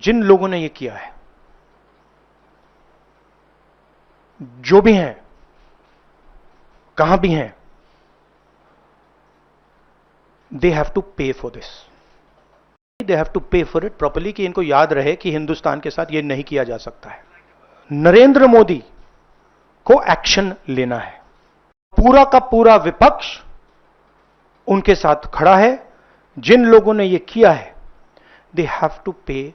जिन लोगों ने ये किया है, जो भी हैं, कहां भी हैं, they have to pay for this, they have to pay for it properly, कि इनको याद रहे कि हिंदुस्तान के साथ ये नहीं किया जा सकता है। नरेंद्र मोदी को एक्शन लेना है। पूरा का पूरा विपक्ष उनके साथ खड़ा है। जिन लोगों ने ये किया है, दे हैव टू पे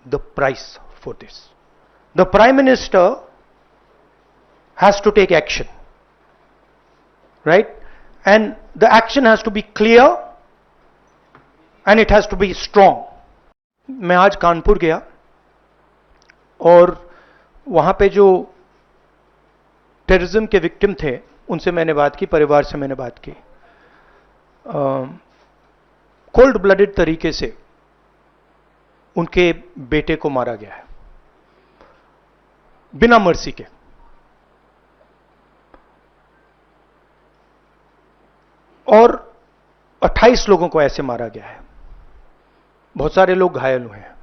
the price for this. The prime minister has to take action, right? And the action has to be clear and it has to be strong. मैं आज कानपुर गया और वहां पे जो टेररिज्म के विक्टिम थे उनसे मैंने बात की, परिवार से मैंने बात की। कोल्ड ब्लडेड तरीके से उनके बेटे को मारा गया है, बिना मर्सी के। और 28 लोगों को ऐसे मारा गया है, बहुत सारे लोग घायल हुए हैं।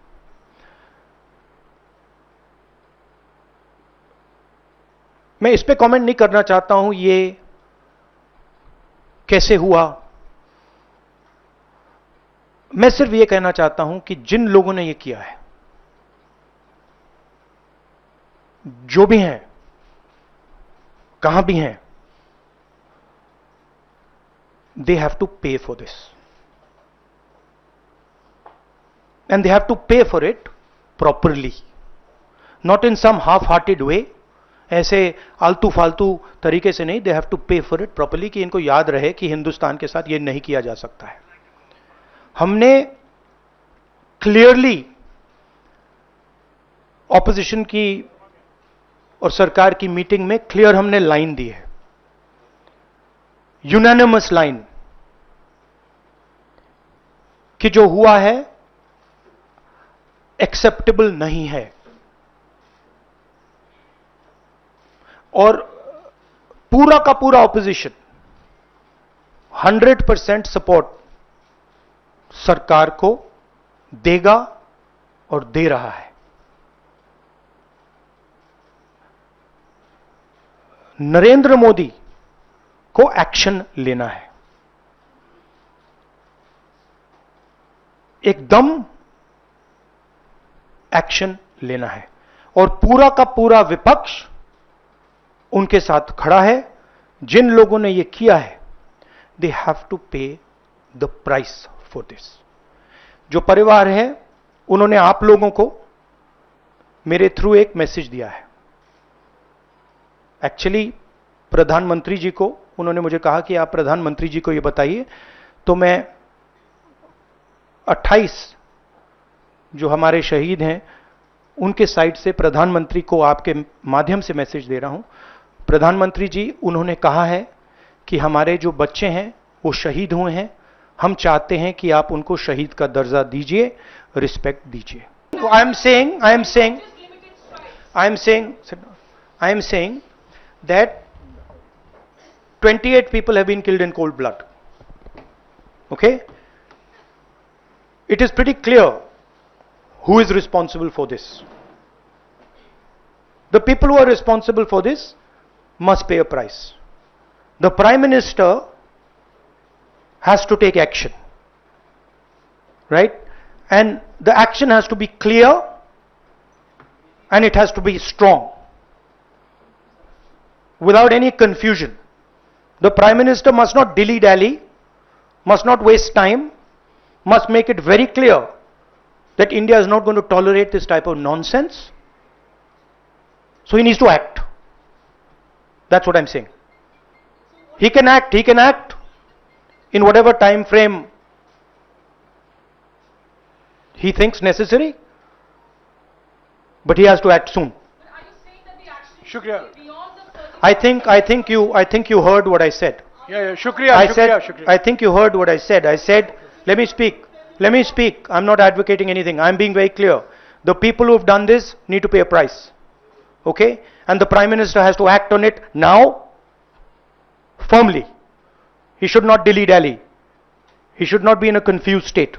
मैं इस पे कमेंट नहीं करना चाहता हूं ये कैसे हुआ। मैं सिर्फ ये कहना चाहता हूं कि जिन लोगों ने ये किया है, जो भी हैं, कहां भी हैं, they have to pay for this, and they have to pay for it properly, not in some half-hearted way, ऐसे आलतू फालतू तरीके से नहीं। they have to pay for it properly, कि इनको याद रहे कि हिंदुस्तान के साथ ये नहीं किया जा सकता है। हमने क्लियरली ऑपोजिशन की और सरकार की मीटिंग में क्लियर हमने लाइन दी है, यूनानिमस लाइन, कि जो हुआ है एक्सेप्टेबल नहीं है। और पूरा का पूरा ऑपोजिशन 100% सपोर्ट सरकार को देगा और दे रहा है। नरेंद्र मोदी को एक्शन लेना है, एकदम एक्शन लेना है। और पूरा का पूरा विपक्ष उनके साथ खड़ा है। जिन लोगों ने यह किया है, दे हैव टू पे द प्राइस फॉर दिस। जो परिवार है, उन्होंने आप लोगों को मेरे थ्रू एक मैसेज दिया है। एक्चुअली प्रधानमंत्री जी को उन्होंने मुझे कहा कि आप प्रधानमंत्री जी को यह बताइए, तो मैं 28 जो हमारे शहीद हैं उनके साइड से प्रधानमंत्री को आपके माध्यम से मैसेज दे रहा हूं। प्रधानमंत्री जी, उन्होंने कहा है कि हमारे जो बच्चे हैं वो शहीद हुए हैं, हम चाहते हैं कि आप उनको शहीद का दर्जा दीजिए, रिस्पेक्ट दीजिए। I am saying that 28 people have been killed in cold blood. Okay? It is pretty clear who is responsible for this. The people who are responsible for this must pay a price. The Prime Minister has to take action, right? And the action has to be clear and it has to be strong, without any confusion. The Prime Minister must not dilly-dally, must not waste time, must make it very clear that India is not going to tolerate this type of nonsense. So he needs to act. That's what I'm saying. He can act in whatever time frame he thinks necessary, but he has to act soon. But are you saying that the action should be beyond the 30? I think you heard what I said. Yeah, shukriya. I think you heard what I said. I said, let me speak. I'm not advocating anything. I'm being very clear. The people who have done this need to pay a price. Okay? And the Prime Minister has to act on it now, firmly. He should not dilly-dally. He should not be in a confused state.